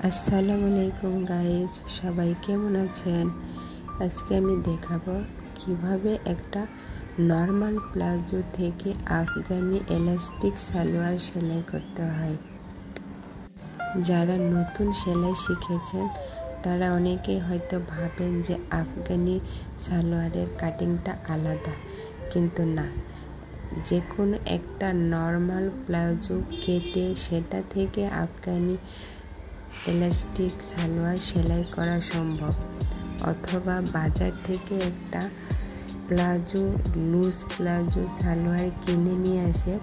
আসসালামু আলাইকুম গাইস, সবাই কেমন আছেন? আজকে আমি দেখাবো কিভাবে একটা নর্মাল প্লাজো থেকে আফগানি এলাস্টিক সালোয়ার সেলাই করতে হয়। যারা নতুন সেলাই শিখেছেন তারা অনেকেই হয়তো ভাবেন যে আফগানি সালোয়ারের কাটিংটা আলাদা, কিন্তু না। যে কোনো একটা নর্মাল প্লাজো কেটে সেটা থেকে আফগানি এলাস্টিক সালোয়ার সেলাই করা সম্ভব। অথবা বাজার থেকে একটা লুজ প্লাজো সালোয়ার কিনে নিয়ে এসে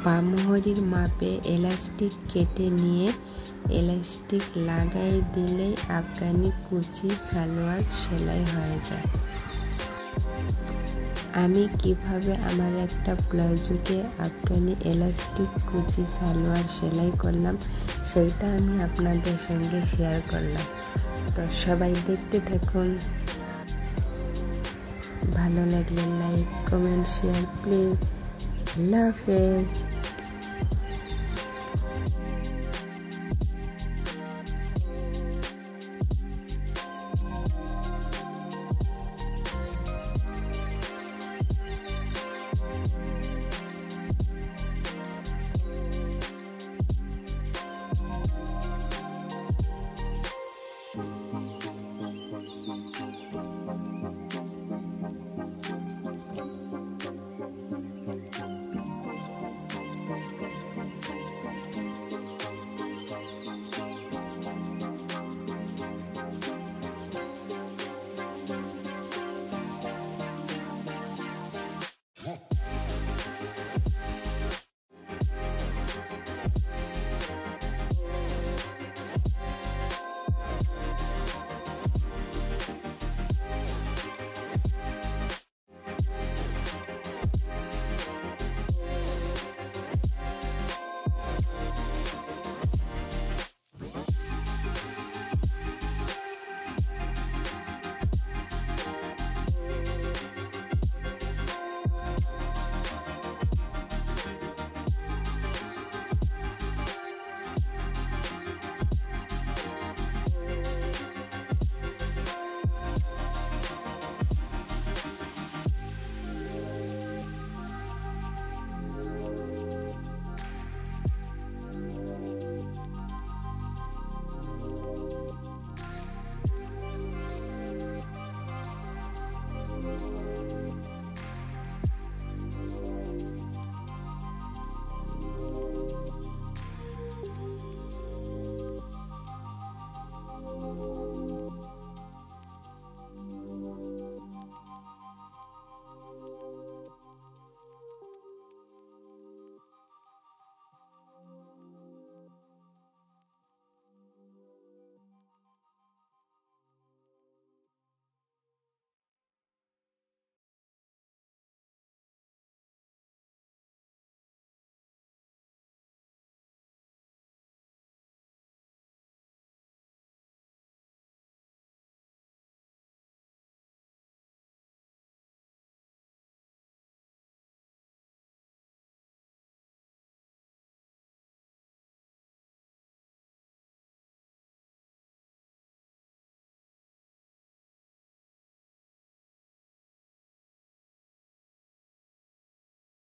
পামোহরির মাপে এলাস্টিক কেটে নিয়ে এলাস্টিক লাগাই দিলেই আফগানি কুচি সালোয়ার সেলাই হয়ে যায়। আমি কিভাবে আমার একটা প্লাজোকে আফগানি এলাস্টিক কুচি সালোয়ার সেলাই করলাম সেইটা আমি আপনাদের সঙ্গে শেয়ার করলাম। তো সবাই দেখতে থাকুন। ভালো লাগলে লাইক, কমেন্ট, শেয়ার প্লিজ। আল্লাহ হাফেজ।